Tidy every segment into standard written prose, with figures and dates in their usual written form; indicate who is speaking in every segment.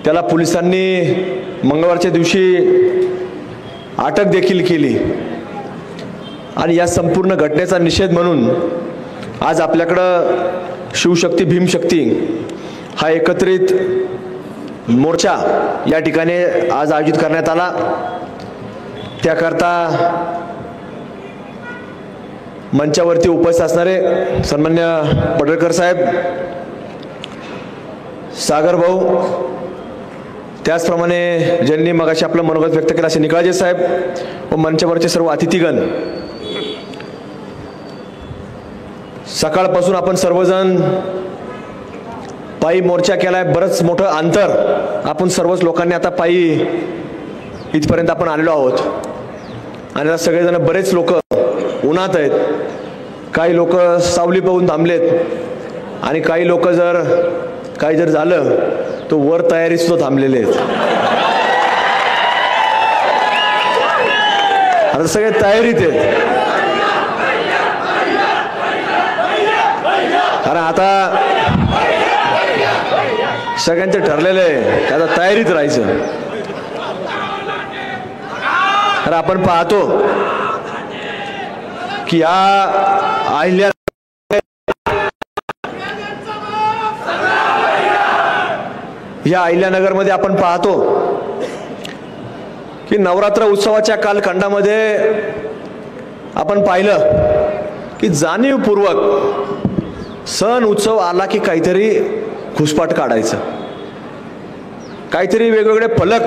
Speaker 1: त्याला पोलिसांनी मंगळवारच्या दिवशी अटक देखील केली आणि या संपूर्ण घटनेचा निषेध म्हणून आज आपल्याकडं शिवशक्ती भीमशक्ती हा एकत्रित मोर्चा या ठिकाणी आज आयोजित करण्यात आला। त्याकरता मंचावरती उपस्थित असणारे सन्मान्य पडळकर साहेब, सागर भाऊ, त्याचप्रमाणे ज्यांनी मगाशी आपलं मनोगत व्यक्त केलं असे निकाळजे साहेब व मंचावरचे सर्व अतिथीगण, सकाळपासून आपण सर्वजण पायी मोर्चा केलाय। बरंच मोठं अंतर आपण सर्वच लोकांनी आता पायी इथपर्यंत आपण आलेलो आहोत आणि आता सगळेजण बरेच लोक उन्हात आहेत, काही लोक सावली पाहून थांबलेत आणि काही लोक काही जर झालं तो वर तयारी सुद्धा थांबलेले आहेत। आता सगळे तयारीत आहेत, कारण आता सगळ्यांचं ठरलेलं आहे की आता तयारीत राहायचं। तर आपण पाहतो की या अहिल्यानगरमध्ये आपण पाहतो की नवरात्र उत्सवाच्या कालखंडामध्ये आपण पाहिलं की जाणीवपूर्वक सण उत्सव आला की काहीतरी घुसपाट काढायचं, काहीतरी वेगवेगळे फलक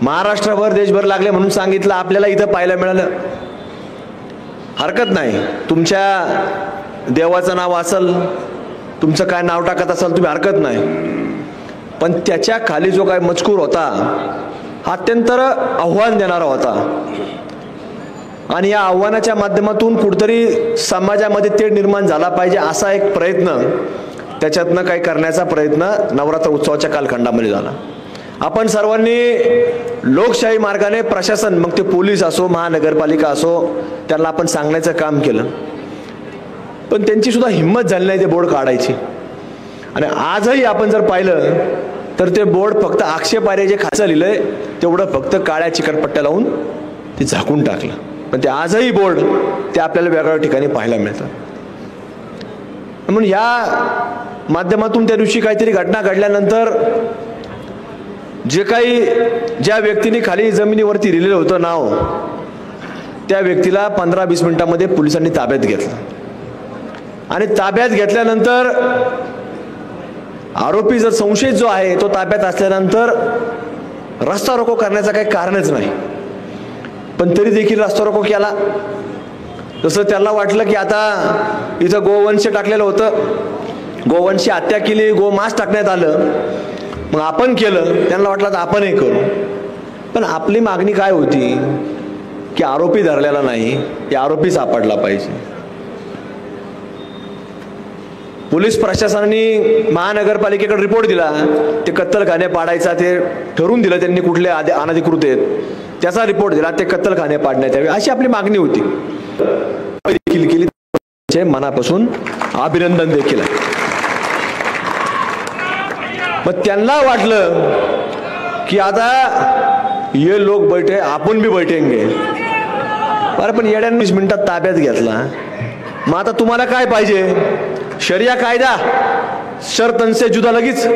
Speaker 1: महाराष्ट्रभर देशभर लागले म्हणून सांगितलं आपल्याला इथं पाहायला मिळालं। हरकत नाही, तुमच्या देवाचं नाव असेल, तुमचं काय नाव टाकत असाल तुम्ही, हरकत नाही, पण त्याच्या खाली जो काय मजकूर होता हा अत्यंत आव्हान देणारा होता आणि या आव्हानाच्या माध्यमातून कुठेतरी समाजामध्ये तेढ निर्माण झाला पाहिजे असा एक प्रयत्न, त्याच्यातनं काही करण्याचा प्रयत्न नवरात्र उत्सवाच्या कालखंडामध्ये झाला। आपण सर्वांनी लोकशाही मार्गाने प्रशासन, मग ते पोलीस असो महानगरपालिका असो, त्यांना आपण सांगण्याचं काम केलं, पण त्यांची सुद्धा हिंमत झाली नाही ते बोर्ड काढायची। आणि आजही आपण जर पाहिलं तर ते बोर्ड फक्त आक्षेपार्ह जे खाचं लिहिलंय तेवढं फक्त काळ्या चिकटपट्ट्या लावून ते झाकून टाकलं, पण ते आजही बोर्ड ते आपल्याला वेगवेगळ्या ठिकाणी पाहायला मिळतं। म्हणून या माध्यमातून त्या दिवशी काहीतरी घटना घडल्यानंतर ज्या व्यक्तीने खाली जमिनीवरती लिहिलेलं होतं नाव, त्या व्यक्तीला 15-20 मिनिटांमध्ये पोलिसांनी ताब्यात घेतलं आणि ताब्यात घेतल्यानंतर आरोपी जर संशयित जो आहे तो ताब्यात असल्यानंतर रस्ता रोको करण्याचं काही कारणच नाही, पण तरी देखील रस्ता रोको केला। जसं त्यांना वाटलं की आता इथं गोवंश टाकलेलं होतं, गोवंशी हत्या केली, गोमांस टाकण्यात आलं, मग आपण केलं, त्यांना वाटलं तर आपणही करू। पण आपली मागणी काय होती की आरोपी धरलेला नाही, की आरोपी सापडला पाहिजे। पोलीस प्रशासनाने महानगरपालिकेकडे रिपोर्ट दिला, ते कत्तलखाने पाडायचा ते ठरवून दिलं त्यांनी, कुठले अनधिकृत आहेत त्याचा रिपोर्ट दिला, ते कत्तलखाने पाडण्यात यावे अशी आपली मागणी होती। देखील केली, मनापासून अभिनंदन देखील आहे। मग त्यांना वाटलं की आता ये लोक बैठे आपण भी बैठेंगे, अरे पण येड्यानं 20 मिनिटात ताब्यात घेतला। मग आता तुम्हाला काय पाहिजे? शरिया कायदा शर्तन से जुदा, लगेच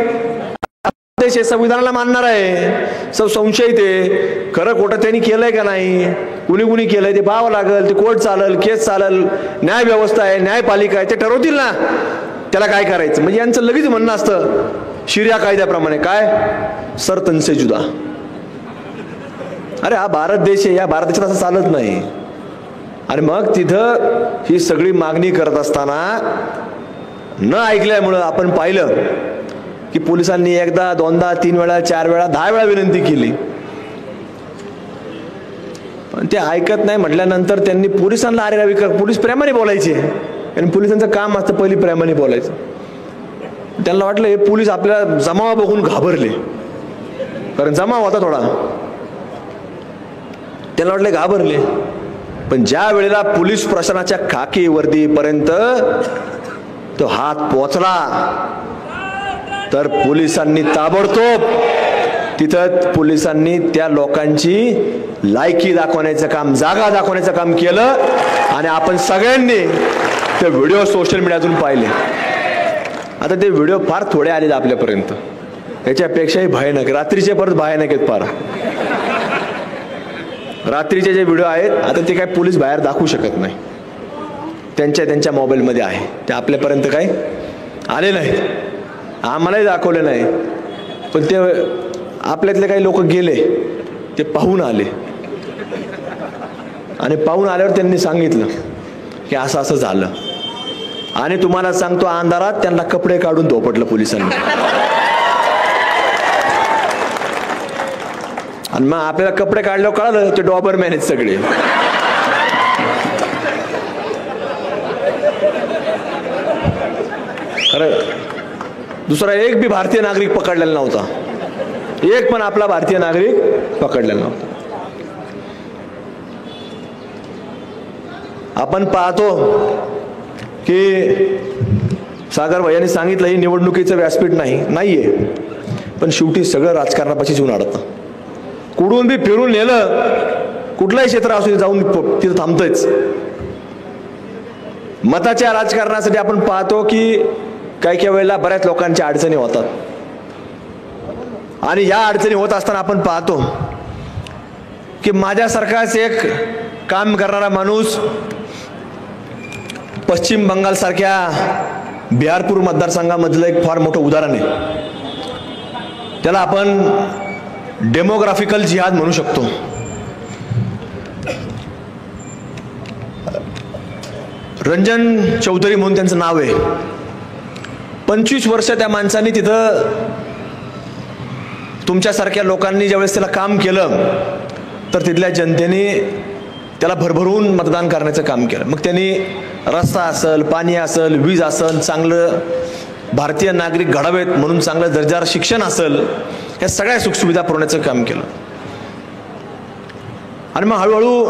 Speaker 1: देश हे संविधानाला मानणार आहे, संशयित आहे, खरं खोटं त्यांनी केलंय का नाही, कुणी केलंय ते पाहावं लागेल, ते कोर्ट चालेल, केस चालेल, न्याय व्यवस्था आहे, न्यायपालिका आहे, ते ठरवतील ना त्याला काय करायचं। म्हणजे यांचं लगेच म्हणणं असतं शरिया कायद्याप्रमाणे काय शर्तन से जुदा। अरे हा भारत देश आहे, या भारत देशात असं चालत नाही। आणि मग तिथं ही सगळी मागणी करत असताना न ऐकल्यामुळं आपण पाहिलं की पोलिसांनी एकदा, दोनदा, 3 वेळा, 4 वेळा, 10 वेळा विनंती केली, पण ते ऐकत नाही म्हटल्यानंतर त्यांनी पोलिसांना अरेरावी कर, पोलीस प्रेमाने बोलायचे आणि पोलिसांचं काम असतं पहिली प्रेमाने बोलायचं। त्यांना वाटलं हे पोलीस आपल्याला जमावा बघून घाबरले, कारण जमाव होता थोडा, त्यांना वाटले घाबरले। पण ज्या वेळेला पोलीस प्रशासनाच्या खाकी वर्दीपर्यंत तो हात पोचला तर पोलिसांनी ताबडतोब तिथं पोलिसांनी त्या लोकांची लायकी दाखवण्याचं काम, जागा दाखवण्याचं काम केलं आणि आपण सगळ्यांनी ते व्हिडिओ सोशल मीडियातून पाहिले. आता ते व्हिडिओ फार थोडे आले आपल्यापर्यंत, याच्यापेक्षाही भयानक, रात्रीचे परत भयानक आहेत फार. रात्रीचे जे व्हिडिओ आहेत आता ते काय पोलीस बाहेर दाखवू शकत नाही, त्यांच्या मोबाईलमध्ये आहे, ते आपल्यापर्यंत काही आले नाही, आम्हालाही दाखवले नाही. पण ते आपल्यातले काही लोक गेले, ते पाहून आले आणि पाहून आल्यावर त्यांनी सांगितलं की असं असं झालं. आणि तुम्हाला सांगतो, अंधारात त्यांना कपडे काढून धोपटलं पोलिसांनी. आणि मग आपल्याला कपडे काढल्यावर कळालं ते डॉबरमॅन आहेत सगळे. खरं दुसरा एक बी भारतीय नागरिक पकडलेला नव्हता, एक पण आपला भारतीय नागरिक पकडलेला नव्हता. आपण पाहतो की सागर भैयांनी सांगितलं ही निवडणुकीचं व्यासपीठ नाहीये, पण शेवटी सगळं राजकारणापाशीच येऊन अडतं. कुठून बी फिरून नेलं, कुठलंही क्षेत्र असू जाऊन तिथं थांबतंच. मताच्या राजकारणासाठी आपण पाहतो की काही वेळेला बऱ्याच लोकांच्या अडचणी होतात आणि या अडचणी होत असताना आपण पाहतो की माझ्यासारखाच एक काम करणारा माणूस पश्चिम बंगाल सारख्या बिहारपूर मतदारसंघामधलं एक फार मोठं उदाहरण आहे. त्याला आपण डेमोग्राफिकल जिहाद म्हणू शकतो. रंजन चौधरी म्हणून त्यांचं नाव आहे. 25 वर्ष त्या माणसाने तिथं तुमच्यासारख्या लोकांनी ज्यावेळेस त्याला काम केलं तर तिथल्या जनतेने त्याला भरभरून मतदान करण्याचं काम केलं. मग त्यांनी रस्ता असेल, पाणी असेल, वीज असेल, चांगलं भारतीय नागरिक घडावेत म्हणून चांगलं दर्जादार शिक्षण असेल, या सगळ्या सुखसुविधा पुरवण्याचं काम केलं. आणि मग हळूहळू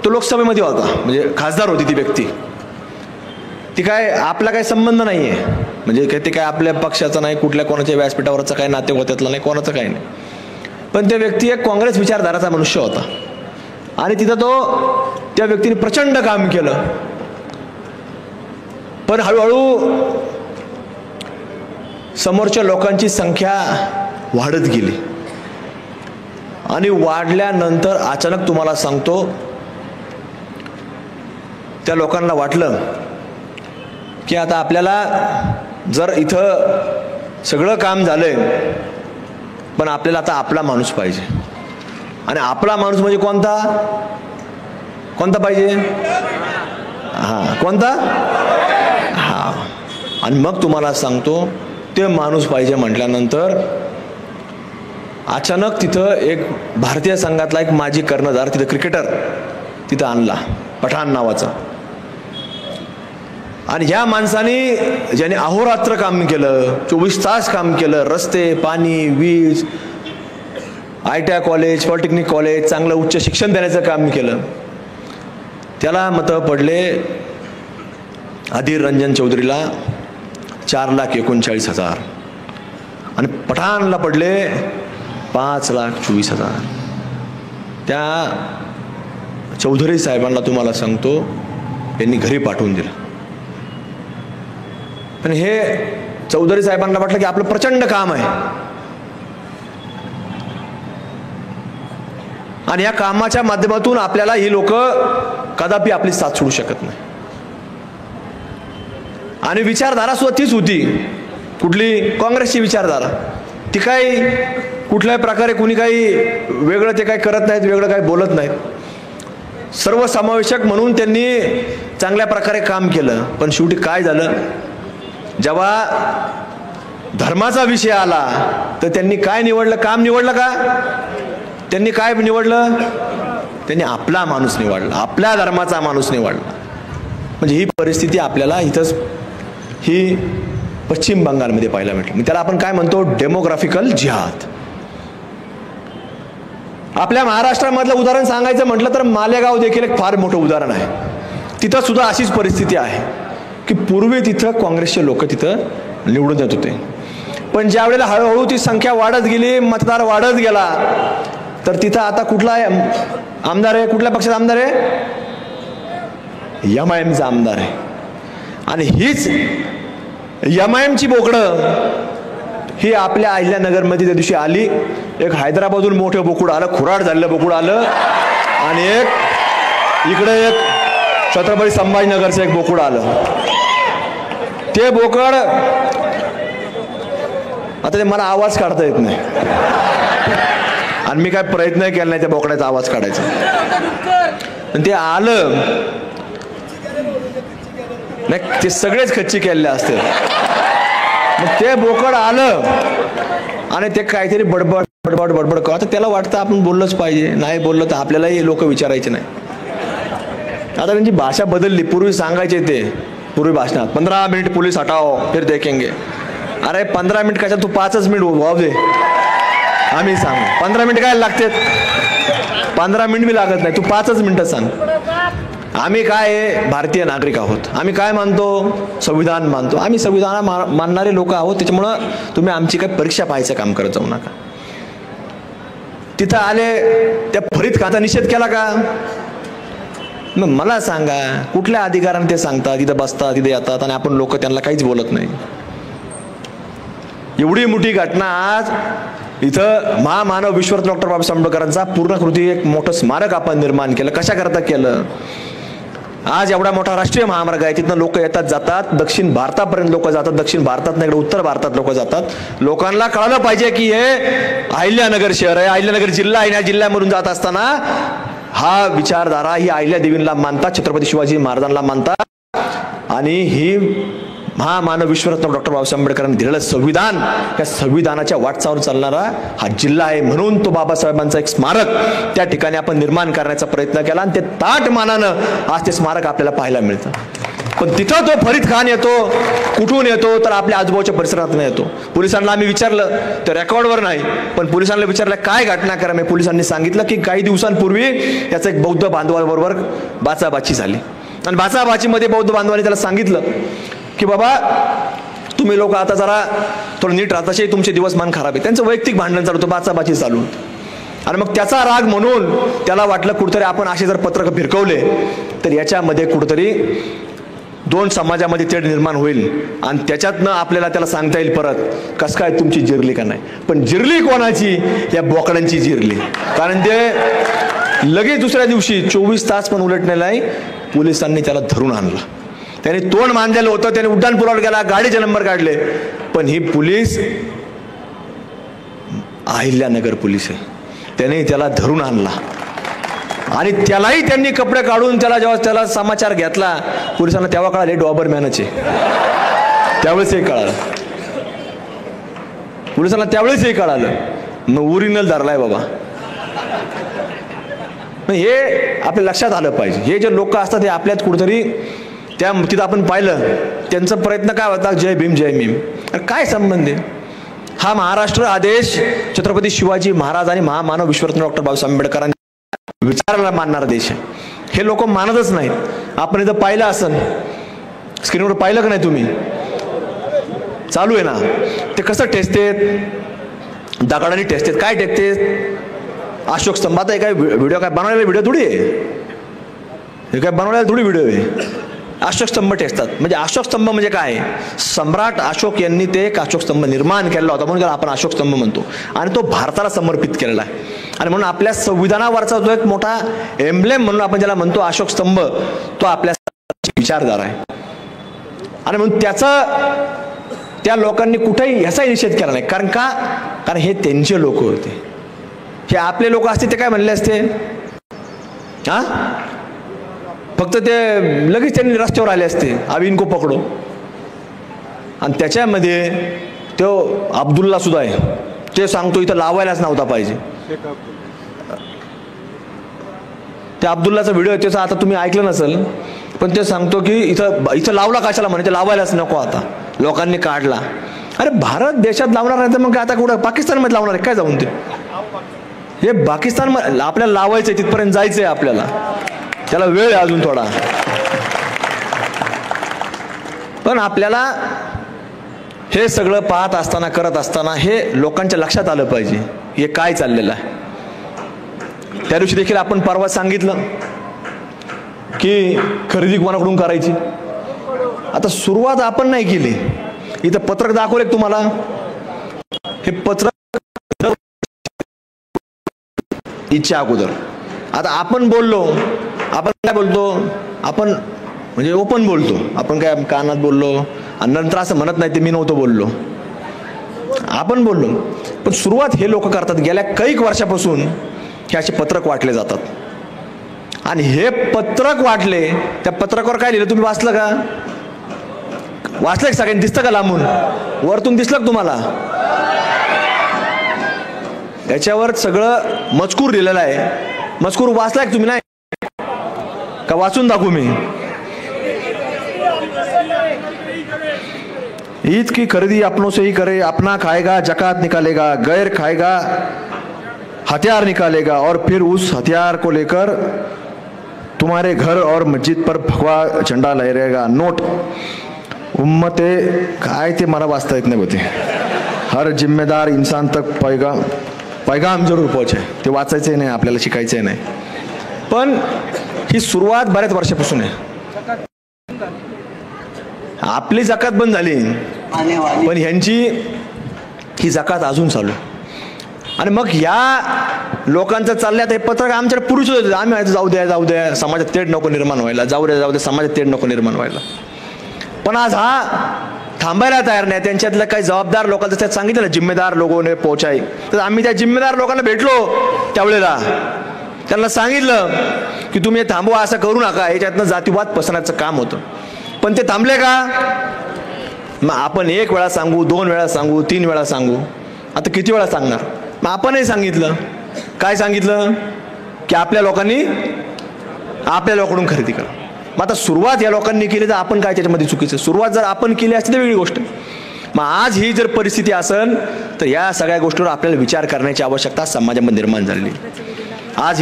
Speaker 1: तो लोकसभेमध्ये होता, म्हणजे खासदार होती ती व्यक्ती. ती काय आपला काही संबंध नाहीये, म्हणजे ते काय आपल्या पक्षाचा नाही, कुठल्या कोणाच्या व्यासपीठावरचा काही नातेवाईकातला नाही, कोणाचं काही नाही. पण त्या व्यक्ती एक काँग्रेस विचारधाराचा मनुष्य होता आणि तिथं त्या व्यक्तीने प्रचंड काम केलं. पण हळूहळू समोरच्या लोकांची संख्या वाढत गेली आणि वाढल्यानंतर अचानक तुम्हाला सांगतो त्या लोकांना वाटलं की आता आपल्याला जर इथं सगळं काम झालंय पण आपल्याला आता आपला माणूस पाहिजे. आणि आपला माणूस म्हणजे कोणता पाहिजे? कोणता? आणि मग तुम्हाला सांगतो ते माणूस पाहिजे म्हटल्यानंतर अचानक तिथं एक भारतीय संघातला एक माजी कर्णधार, तिथं क्रिकेटर तिथं आणला, पठाण नावाचा. आणि ह्या माणसाने ज्याने अहोरात्र काम केलं, 24 तास काम केलं, रस्ते, पाणी, वीज, ITI कॉलेज, पॉलिटेक्निक कॉलेज, चांगलं उच्च शिक्षण देण्याचं काम केलं, त्याला मतं पडले अधीर रंजन चौधरीला 4,39,000 आणि पठाणला पडले 5,24,000. त्या चौधरी साहेबांना तुम्हाला सांगतो यांनी घरी पाठवून दिलं. पण हे चौधरी साहेबांना वाटलं की आपलं प्रचंड काम आहे आणि या कामाच्या माध्यमातून आपल्याला ही लोक कदापि आपली साथ सोडू शकत नाही. आणि विचारधारा सुद्धा तीच होती, कुठली? काँग्रेसची विचारधारा. ती काही कुठल्याही प्रकारे कुणी काही वेगळं ते काही करत नाहीत, वेगळं काही बोलत नाहीत. सर्वसमावेशक म्हणून त्यांनी चांगल्या प्रकारे काम केलं. पण शेवटी काय झालं, जेव्हा धर्माचा विषय आला तर त्यांनी काय निवडलं? काम निवडलं का? त्यांनी काय निवडलं? त्यांनी आपला माणूस निवडला, आपल्या धर्माचा माणूस निवडला. म्हणजे ही परिस्थिती आपल्याला इथंच ही पश्चिम बंगालमध्ये पाहायला मिळते. त्याला आपण काय म्हणतो? डेमोग्राफिकल जिहाद. आपल्या महाराष्ट्रामधलं उदाहरण सांगायचं म्हटलं तर मालेगाव देखील एक फार मोठं उदाहरण आहे. तिथं सुद्धा अशीच परिस्थिती आहे की पूर्वी तिथं काँग्रेसचे लोक तिथं निवडून येत होते, पण ज्या वेळेला हळूहळू ती संख्या वाढत गेली, मतदार वाढत गेला, तर तिथं आता कुठला आमदार आहे, कुठल्या पक्षाचा आमदार आहे? MIMचा आमदार आहे. आणि हीच MIMची बोकडं ही आपल्या अहिल्यानगरमध्ये त्या दिवशी आली. एक हैदराबादहून मोठं बोकुड आलं, खुराड झालेलं बोकुड आलं, आणि एक इकडे एक छत्रपती संभाजीनगरचं एक बोकुड आलं. ते बोकड आता ते मला आवाज काढता येत नाही, आणि मी काय प्रयत्न केला नाही त्या बोकड्याचा आवाज काढायचा. ते आलं नाही, ते सगळेच खच्ची केलेले असते. मग ते बोकड आलं आणि ते काहीतरी बडबड बडबड बडबड कर. आता त्याला वाटतं आपण बोललंच पाहिजे, नाही बोललं तर आपल्यालाही लोक विचारायचे नाही. आता त्यांची भाषा बदलली. पूर्वी सांगायचे ते, पूर्वी भाषणात 15 मिनिट पोलीस हटाओ फिर देखेंगे. अरे 15 मिनिट कशा, तू 5च मिनिट वाव दे, आम्ही सांगू. 15 मिनिट काय लागतात? 15 मिनिट बी लागत नाही, तू 5च मिनिटं सांग. आम्ही काय भारतीय नागरिक आहोत, आम्ही काय मानतो? संविधान मानतो. आम्ही संविधान मानणारे लोक आहोत. त्याच्यामुळं तुम्ही आमची काही परीक्षा पाहायचं काम करत जाऊ नका. तिथं आले, त्या फरीद खानचा निषेध केला का? मग मला सांगा, कुठल्या अधिकाराने ते सांगतात, तिथं बसतात, तिथे येतात, आणि आपण लोक त्यांना काहीच बोलत नाही. एवढी मोठी घटना आज इथं महामानव विश्वरत्न डॉक्टर बाबासाहेब आंबेडकरांचा पूर्णकृती एक मोठं स्मारक आपण निर्माण केलं. कशा करता केलं? आज एवढा मोठा राष्ट्रीय महामार्ग आहे, तिथनं लोक येतात जातात, दक्षिण भारतापर्यंत लोक जातात, दक्षिण भारतात नाही उत्तर भारतात लोक जातात. लोकांना कळलं पाहिजे की हे अहिल्यानगर शहर आहे, अहिल्यानगर जिल्हा आहे. या जिल्ह्यामधून जात असताना हा विचारधारा ही अहिल्या देवींना मानतात, छत्रपती शिवाजी महाराजांना मानतात, आणि ही महामानव विश्वरत्न डॉक्टर बाबासाहेब आंबेडकरांनी दिलेलं संविधान, त्या संविधानाच्या वाटचालीवर चालणारा हा जिल्हा आहे. म्हणून तो बाबासाहेबांचा एक स्मारक त्या ठिकाणी आपण निर्माण करण्याचा प्रयत्न केला, आणि ते ताट मानानं आज ते स्मारक आपल्याला पाहायला मिळतं. पण तिथं तो फरीद खान येतो, कुठून येतो? तर आपल्या आजूबाजूच्या परिसरातून येतो. पोलिसांना आम्ही विचारलं, तर रेकॉर्डवर नाही, पण पोलिसांना विचारलं काय घटनाक्रम आहे. पोलिसांनी सांगितलं की काही दिवसांपूर्वी त्याचं एक बौद्ध बांधवाबरोबर बाचाबाची झाली, आणि बाचाबाचीमध्ये बौद्ध बांधवांनी त्याला सांगितलं की बाबा तुम्ही लोक आता जरा थोडं नीट राहत, तसे तुमचे दिवसमान खराब आहे. त्यांचं वैयक्तिक भांडण चालू होतं, बाचाबाची चालू. आणि मग त्याचा राग म्हणून त्याला वाटलं कुठेतरी आपण असे जर पत्रक भिरकवले तर याच्यामध्ये कुठेतरी दोन समाजामध्ये तेढ निर्माण होईल, आणि त्याच्यातनं आपल्याला त्याला सांगता येईल परत कसं काय तुमची जिरली का नाही. पण जिरली कोणाची? या बोकडांची जिरली. कारण ते लगेच दुसऱ्या दिवशी 24 तास पण उलटले नाही, पोलिसांनी त्याला धरून आणलं. त्याने तोंड मांडलेलं होतं, त्याने उड्डाणपुलावर गेला, गाडीचे नंबर काढले, पण ही पोलीस अहिल्यानगर पोलीस आहे. त्याने त्याला धरून आणला, आणि त्यालाही त्यांनी कपडे काढून जेव्हा त्याला समाचार घेतला पोलिसांना, तेव्हा कळाले डॉबरमॅनच आहे. त्यावेळेसही कळालं पोलिसांना, त्यावेळेसही कळालं मग ओरिजिनल धरलाय बाबा. हे आपल्या लक्षात आलं पाहिजे. हे जे लोक असतात हे आपल्यात कुठेतरी त्या तिथं आपण पाहिलं त्यांचा प्रयत्न काय होता, जय भीम जय भीम. काय संबंध आहे? हा महाराष्ट्र हा देश छत्रपती शिवाजी महाराज आणि महामानव विश्वरत्न डॉक्टर बाबासाहेब आंबेडकरांच्या विचाराला मानणारा देश आहे. हे लोक मानतच नाहीत. आपण इथं पाहिलं असेल, स्क्रीनवर पाहिलं का नाही तुम्ही? चालू आहे ना ते, कसं टेचतेत, दगडाने टेचतेत. काय टेकतेत? अशोक स्तंभात आहे. काय व्हिडिओ काय बनवलेला व्हिडिओ थोडी आहे, हे काय बनवलेला थोडी व्हिडिओ आहे. अशोक स्तंभ टेकतात. म्हणजे अशोक स्तंभ म्हणजे काय? सम्राट अशोक यांनी ते एक अशोक स्तंभ निर्माण केलेला होता, म्हणून आपण अशोक स्तंभ म्हणतो, आणि तो भारताला समर्पित केलेला आहे. आणि म्हणून आपल्या संविधानावरचा जो एक मोठा एम्ब्लेम म्हणून आपण ज्याला म्हणतो अशोक स्तंभ, तो आपल्या विचारधारा आहे. आणि म्हणून त्या लोकांनी कुठेही ह्याचाही निषेध केला नाही. कारण हे त्यांचे लोक होते. हे आपले लोक असते ते काय म्हणले असते? हा, फक्त ते लगेच त्यांनी रस्त्यावर आले असते, अभी इनको पकडो. आणि त्याच्यामध्ये तो अब्दुल्ला सुद्धा आहे, ते सांगतो इथं लावायलाच नव्हता पाहिजे. त्या अब्दुल्लाचा व्हिडिओ आहे, त्याचा आता तुम्ही ऐकलं नसेल, पण ते सांगतो की इथं लावला कशाला, म्हणे ते लावायलाच नको, आता लोकांनी काढला. अरे भारत देशात लावणार नाही तर मग आता कुठं पाकिस्तानमध्ये लावणार आहे काय जाऊन? ते हे पाकिस्तान आपल्याला लावायचंय, तिथपर्यंत जायचंय आपल्याला, त्याला वेळ आहे अजून थोडा. पण आपल्याला हे सगळं पाहत असताना करत असताना हे लोकांच्या लक्षात आलं पाहिजे हे काय चाललेलं आहे. त्या दिवशी देखील आपण परवा सांगितलं की खरेदी कोणाकडून करायची. आता सुरुवात आपण नाही केली. इथं पत्रक दाखवले तुम्हाला. हे पत्रक इच्छा अगोदर. आता आपण बोललो, आपण काय बोलतो, आपण म्हणजे ओपन बोलतो. आपण काय कानात बोललो आणि नंतर असं म्हणत नाही ते मी नव्हतं बोललो. आपण बोललो. पण सुरुवात हे लोक करतात. गेल्या कैक वर्षापासून हे असे पत्रक वाटले जातात. आणि हे पत्रक वाटले, त्या पत्रकावर काय लिहिलं तुम्ही वाचलं का? वाचलं का सगळ्यांनी? दिसतं का लांबून? वरतून दिसलं का तुम्हाला? याच्यावर सगळं मजकूर लिहिलेला आहे. मजकूर वाचलाय का तुम्ही? नाही का? वाचून दाखवू मी. ईद की खरीदी अपनों से ही करे, अपना खाएगा जकात निकालेगा, गैर खाएगा हथियार निकालेगा और फिर उस हथियार को लेकर तुम्हारे घर और मस्जिद पर भगवा झंडा लहराएगा. नोट उम्मते काय ते मला वाचता येत नाही होते. हर जिम्मेदार इंसान तक पैगाम जरूर पोहोचे. ते वाचायचंय नाही आपल्याला, शिकायचंय नाही. पण ही सुरुवात बऱ्याच वर्षापासून आहे. आपली जकात बंद झाली पण ह्यांची ही जकात अजून चालू. आणि मग या लोकांचं चालल्यात हे पत्रक आमच्याकडे पुरुष होते. आम्ही जाऊ द्या समाजात तेढ नको निर्माण व्हायला, जाऊ द्या समाजात तेढ नको निर्माण व्हायला. पण आज हा थांबायला तयार नाही. त्यांच्यातल्या काही जबाबदार लोकांचं त्यात सांगितलं ना, जिम्मेदार लोगोने पोहोचाय. तर आम्ही त्या जिम्मेदार लोकांना भेटलो त्यावेळेला. त्यांना सांगितलं की तुम्ही हे थांबवा, असं करू नका. याच्यातनं जातीवाद पसरण्याचं काम होतं. पण ते थांबले का? मग आपण 1 वेळा सांगू, 2 वेळा सांगू, 3 वेळा सांगू, आता किती वेळा सांगणार? मग आपणही सांगितलं. काय सांगितलं? की आपल्या लोकांनी आपल्या लोकांकडून खरेदी करा. मग आता सुरुवात या लोकांनी केली तर आपण काय त्याच्यामध्ये चुकीचं? सुरुवात जर आपण केली असती तर वेगळी गोष्ट. मग आज ही जर परिस्थिती असेल तर या सगळ्या गोष्टीवर आपल्याला विचार करण्याची आवश्यकता समाजामध्ये निर्माण झालेली. आज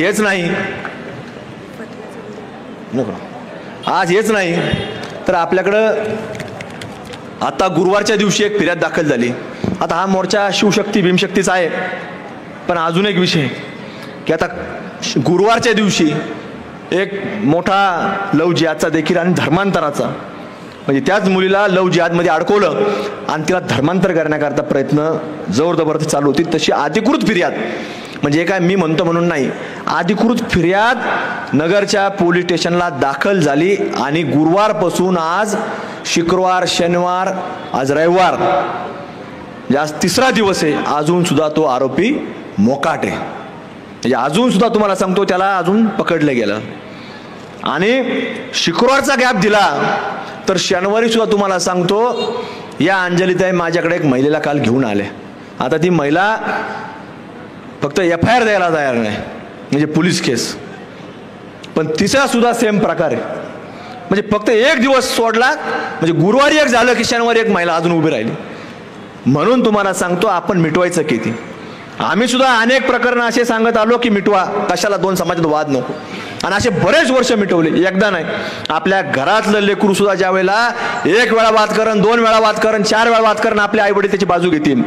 Speaker 1: हेच नाही तर आपल्याकडं आता गुरुवारच्या दिवशी एक फिर्याद दाखल झाली. आता हा मोर्चा शिवशक्ती भीमशक्तीचा आहे. पण अजून एक विषय की आता गुरुवारच्या दिवशी एक मोठा लव जिहादचा देखील आणि धर्मांतराचा, म्हणजे त्याच मुलीला लव जिहादमध्ये अडकवलं आणि तिला धर्मांतर करण्याकरता प्रयत्न जोर जबरदस्ती चालू होती. तशी अधिकृत फिर्याद, म्हणजे काय मी म्हणतो म्हणून नाही, अधिकृत फिर्याद नगरच्या पोलीस स्टेशनला दाखल झाली. आणि गुरुवारपासून आज शुक्रवार, शनिवार, आज रविवार, आज 3रा दिवस आहे. अजून सुद्धा तो आरोपी मोकाट आहे. म्हणजे अजून सुद्धा तुम्हाला सांगतो त्याला अजून पकडलं गेलं. आणि शुक्रवारचा गॅप दिला तर शनिवारी सुद्धा तुम्हाला सांगतो या अंजलीताई माझ्याकडे एक महिलेला काल घेऊन आले. आता ती महिला फक्त FIR द्यायला तयार नाही, म्हणजे पोलीस केस. पण तिचा सुद्धा सेम प्रकार आहे. म्हणजे फक्त 1 दिवस सोडला, म्हणजे गुरुवारी एक झालं की शनिवारी एक महिला अजून उभी राहिली. म्हणून तुम्हाला सांगतो आपण मिटवायचं किती. आम्ही सुद्धा अनेक प्रकरण असे सांगत आलो की मिटवा, कशाला 2 समाजात वाद नको. आणि असे बरेच वर्ष मिटवले, एकदा नाही. आपल्या घरातलं लेकरू सुद्धा ज्या वेळेला 1 वेळा वाद करण, 2 वेळा वाद करण, 4 वेळा वाद करण, आपले आई वडील त्याची बाजू घेतील.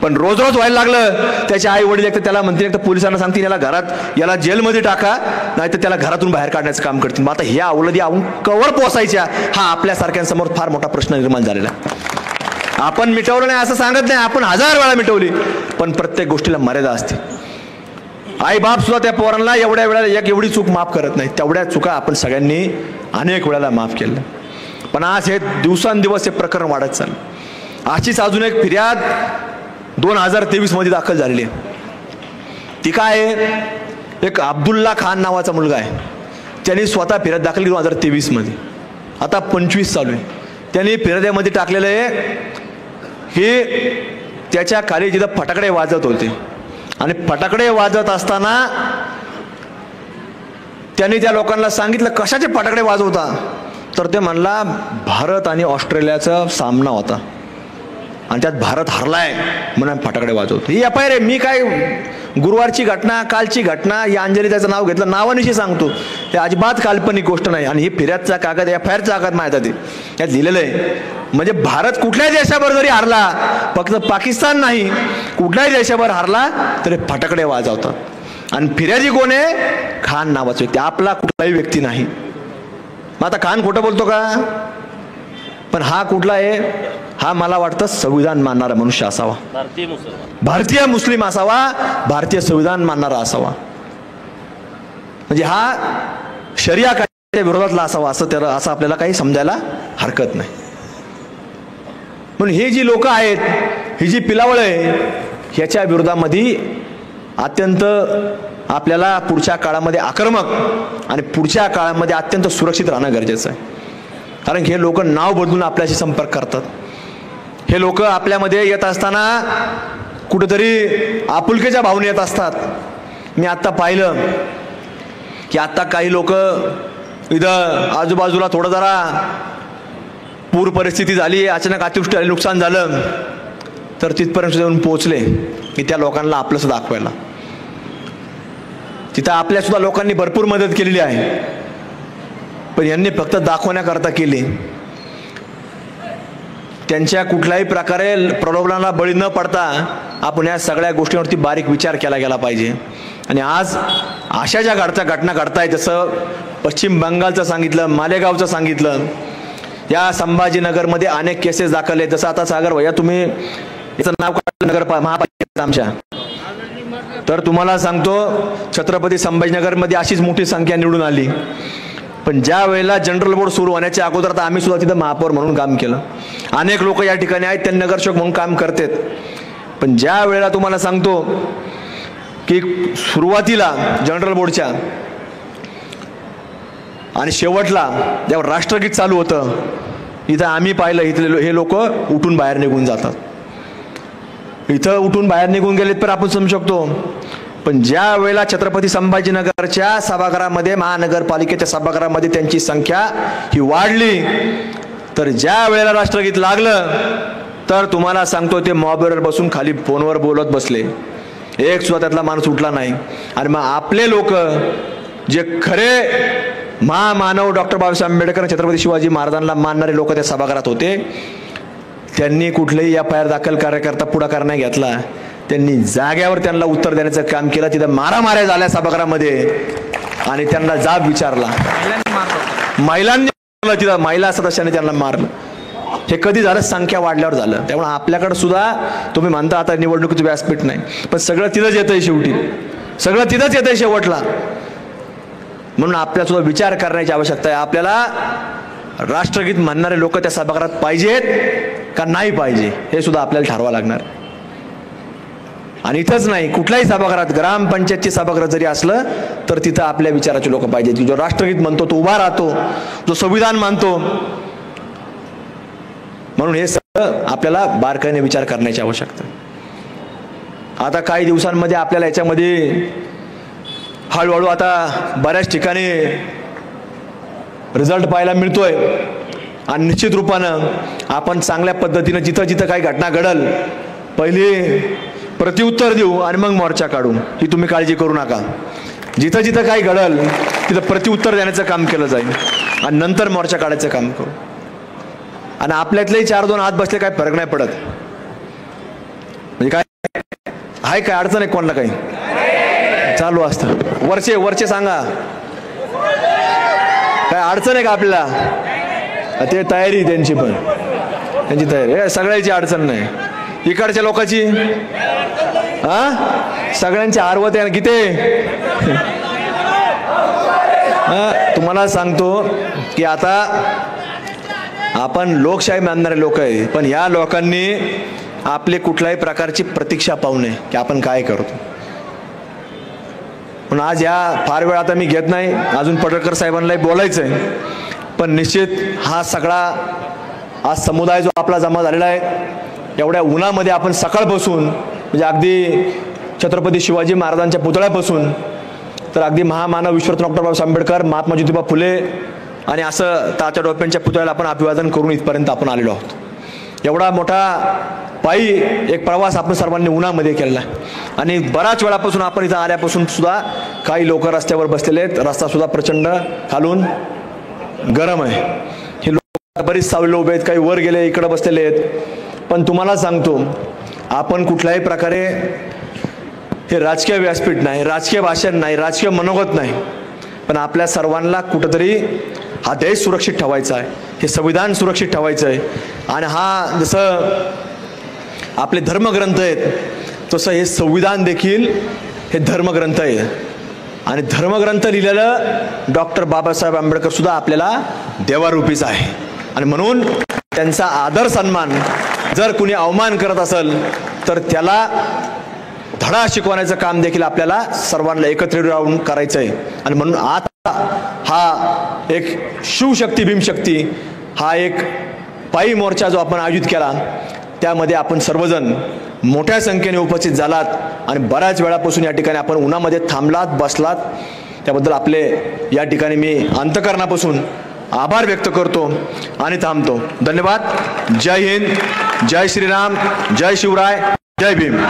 Speaker 1: पण रोज रोज व्हायला लागलं त्याचे आई वडील एक तर त्याला म्हणतील, एक तर पोलिसांना सांगतील याला घरात, याला जेलमध्ये टाका, नाहीतर त्याला घरातून बाहेर काढण्याचं काम करतील. मग आता ह्या अवलदी कवर पोसायच्या, हा आपल्यासारख्यांसमोर फार मोठा प्रश्न निर्माण झालेला. आपण मिटवलं नाही असं सांगत नाही, आपण 1000 वेळा मिटवली. पण प्रत्येक गोष्टीला मर्यादा असते. आई बाप सुद्धा त्या पोरांना एवढ्या वेळेला एवढी चूक माफ करत नाही. तेवढ्या चुका आपण सगळ्यांनी अनेक वेळेला माफ केल्या. पण आज हे दिवसांदिवस हे प्रकरण वाढत चाललं. अशीच अजून एक फिर्याद 2023 मध्ये दाखल झालेली आहे. ती काय आहे, एक अब्दुल्ला खान नावाचा मुलगा आहे. त्यांनी स्वतः फिर्याद दाखल केली 2023 मध्ये. आता 25 चालू आहे. त्यांनी फिर्यादीमध्ये टाकलेलं आहे की त्याच्या खाली जिथं फटाकडे वाजत होते आणि फटाकडे वाजत असताना त्यांनी त्या लोकांना सांगितलं कशाचे फटाकडे वाजवता, तर ते म्हणला भारत आणि ऑस्ट्रेलियाचा सामना होता आणि त्यात भारत हरलाय म्हणून फटाकडे वाजवतो. ही FIR आहे. मी काय गुरुवारची घटना, कालची घटना, या अंजलीताचं नाव घेतलं, नावानिशी सांगतो. हे अजिबात काल्पनिक गोष्ट नाही. आणि ही फिर्यादचा कागद, FIRचा कागद माहिती आहे, त्यात लिहिलेलं आहे म्हणजे भारत कुठल्याही देशावर जरी हारला, फक्त पाकिस्तान नाही, कुठल्याही देशावर हारला तरी फटाकडे वाजवतात. आणि फिर्यादी कोण आहे? खान नावाचा व्यक्ती, आपला कुठलाही व्यक्ती नाही. मग आता खान खोटं बोलतो का? पण हा कुठला आहे? हा मला वाटतं संविधान मानणारा मनुष्य असावा, भारतीय मुस्लिम असावा, भारतीय संविधान मानणारा असावा. म्हणजे हा शरिया कायद्याच्या विरोधातला असावा असं आपल्याला काही समजायला हरकत नाही. म्हणून हे जी लोक आहेत, ही जी पिलावळ आहे, ह्याच्या विरोधामध्ये अत्यंत आपल्याला पुढच्या काळामध्ये आक्रमक आणि पुढच्या काळामध्ये अत्यंत सुरक्षित राहणं गरजेचं आहे. कारण हे लोक नाव बदलून आपल्याशी संपर्क करतात. हे लोक आपल्यामध्ये येत असताना कुठेतरी आपुलकीच्या भावने येत असतात. मी आत्ता पाहिलं की आत्ता काही लोक इथं आजूबाजूला थोडं जरा पूर परिस्थिती झाली, अचानक अतिवृष्टी झाली, नुकसान झालं, तर तिथपर्यंत येऊन पोहोचले की त्या लोकांना आपलंसं दाखवायला. तिथं आपल्या सुद्धा लोकांनी भरपूर मदत केलेली आहे, पण यांनी फक्त दाखवण्याकरता केली. त्यांच्या कुठल्याही प्रकारे प्रलोभनाला बळी न पडता आपण या सगळ्या गोष्टींवरती बारीक विचार केला गेला पाहिजे. आणि आज अशा ज्या घटना घडतायत, जसं पश्चिम बंगालचं सांगितलं, मालेगावचं सांगितलं, या संभाजीनगरमध्ये अनेक केसेस दाखल आहेत. जसं आता सागर भैया तुम्ही याचं नाव काढलं नगर महापालिकेत आमच्या, तर तुम्हाला सांगतो छत्रपती संभाजीनगरमध्ये अशीच मोठी संख्या निवडून आली. पण ज्या वेळेला जनरल बोर्ड सुरू होण्याच्या अगोदर तर आम्ही सुद्धा तिथं महापौर म्हणून काम केलं. अनेक लोक या ठिकाणी आहेत, ते नगरसेवक म्हणून काम करतात. पण ज्या वेळेला तुम्हाला सांगतो की सुरुवातीला जनरल बोर्डच्या आणि शेवटला जेव्हा राष्ट्रगीत चालू होतं, इथं आम्ही पाहिलं इथले हे लोक उठून बाहेर निघून जातात. इथं उठून बाहेर निघून गेलेत तर आपण समजू शकतो. पण ज्या वेळेला छत्रपती संभाजीनगरच्या सभागृहामध्ये, महानगरपालिकेच्या सभागृहामध्ये त्यांची संख्या ही वाढली, तर ज्या वेळेला राष्ट्रगीत लागलं तर तुम्हाला सांगतो ते मॉबवर बसून खाली फोनवर बोलत बसले. एक सुद्धा त्यातला माणूस उठला नाही. आणि मग आपले लोक जे खरे महामानव डॉक्टर बाबासाहेब आंबेडकर, छत्रपती शिवाजी महाराजांना मानणारे लोक त्या सभागृहात होते, त्यांनी कुठलेही FIR दाखल करता पुढाकार नाही घेतला. त्यांनी जाग्यावर त्यांना उत्तर देण्याचं काम केलं. तिथं मारामाऱ्या झाल्या सभागृहामध्ये आणि त्यांना जाब विचारला. महिलांनी तिथं महिला सदस्यांनी त्यांना मारलं. हे कधी झालं? संख्या वाढल्यावर झालं. त्यामुळे आपल्याकडे सुद्धा तुम्ही म्हणता आता निवडणुकीचं व्यासपीठ नाही, पण सगळं तिथंच येतंय शेवटी, सगळं तिथंच येतंय शेवटला. म्हणून आपल्याला सुद्धा विचार करण्याची आवश्यकता आहे. आपल्याला राष्ट्रगीत म्हणणारे लोक त्या सभागृहात पाहिजेत का नाही पाहिजे हे सुद्धा आपल्याला ठरवावं लागणार. आणि इथंच नाही, कुठल्याही सभागृहात, ग्रामपंचायतची सभागृह जरी असलं तर तिथं आपल्या विचाराचे लोक पाहिजेत. जो राष्ट्रगीत म्हणतो तो उभा राहतो, जो संविधान मानतो. म्हणून हे सगळं आपल्याला बारकाईने विचार करण्याची आवश्यकता आहे. आता काही दिवसांमध्ये आपल्याला याच्यामध्ये हळूहळू आता बऱ्याच ठिकाणी रिझल्ट पाहायला मिळतोय. आणि निश्चित रूपानं आपण चांगल्या पद्धतीनं जिथं जिथं काही घटना घडल पहिली प्रत्युत्तर देऊ आणि मग मोर्चा काढू, ही तुम्ही काळजी करू नका. जिथं जिथं काही घडल तिथं प्रत्युत्तर देण्याचं काम केलं जाईल आणि नंतर मोर्चा काढायचं काम करू. आणि आपल्यातलेही 4-2 हात बसले काय फरक नाही पडत. म्हणजे काय आहे, काय अडचण आहे कोणाला? काही चालू असतं. वरचे सांगा, काय अडचण आहे का आपल्याला? ते तयारी त्यांची, पण त्यांची तयारी, सगळ्याची अडचण नाही. इकडच्या लोकांची सगळ्यांची आरवत आहे किती. तुम्हाला सांगतो की आता आपण लोकशाही मानणारे लोक आहे, पण या लोकांनी आपले कुठल्याही प्रकारची प्रतीक्षा पाहू नये की आपण काय करतो. पण आज या फार वेळ आता मी घेत नाही, अजून पडळकर साहेबांनाही बोलायचं आहे. पण निश्चित हा सगळा आज समुदाय जो आपला जमा झालेला आहे, एवढ्या उन्हामध्ये आपण सकाळपासून म्हणजे अगदी छत्रपती शिवाजी महाराजांच्या पुतळ्यापासून तर अगदी महामानव विश्वरत्न डॉक्टर बाबासाहेब आंबेडकर, महात्मा ज्योतिबा फुले आणि असं तात्या टोप्यांच्या पुतळ्याला आपण अभिवादन करून इथपर्यंत आपण आलेलो आहोत. एवढा मोठा पायी एक प्रवास आपण सर्वांनी उन्हामध्ये केलेला आहे. आणि बऱ्याच वेळापासून आपण इथं आल्यापासून सुद्धा काही लोक रस्त्यावर बसलेले आहेत. रस्ता सुद्धा प्रचंड खालून गरम आहे. बरीच सावले उभे आहेत, काही वर गेले, इकडे बसलेले आहेत. पण तुम्हाला सांगतो, आपण कुठल्याही प्रकारे हे राजकीय व्यासपीठ नाही, राजकीय भाषण नाही, राजकीय मनोगत नाही, पण आपल्या सर्वांना कुठंतरी हा देश सुरक्षित ठेवायचा आहे, हे संविधान सुरक्षित ठेवायचं आहे. आणि हा जसं आपले धर्मग्रंथ आहेत तसं हे संविधान देखील हे धर्मग्रंथ आहे. आणि धर्मग्रंथ लिहिलेलं डॉक्टर बाबासाहेब आंबेडकर सुद्धा आपल्याला देवारूपीच आहे. आणि म्हणून त्यांचा आदर सन्मान जर कुणी अवमान करत असेल तर त्याला धडा शिकवण्याचं काम देखील आपल्याला सर्वांना एकत्रित राहून करायचं आहे. आणि म्हणून आता हा एक शिवशक्ती भीमशक्ती हा एक पायी मोर्चा जो आपण आयोजित केला, त्यामध्ये आपण सर्वजण मोठ्या संख्येने उपस्थित झालात आणि बऱ्याच वेळापासून या ठिकाणी आपण उन्हामध्ये थांबलात, बसलात, त्याबद्दल आपले या ठिकाणी मी अंतःकरणापासून आभार व्यक्त करतो आणि थांबतो. धन्यवाद. जय हिंद, जय श्रीराम, जय शिवराय, जय भीम.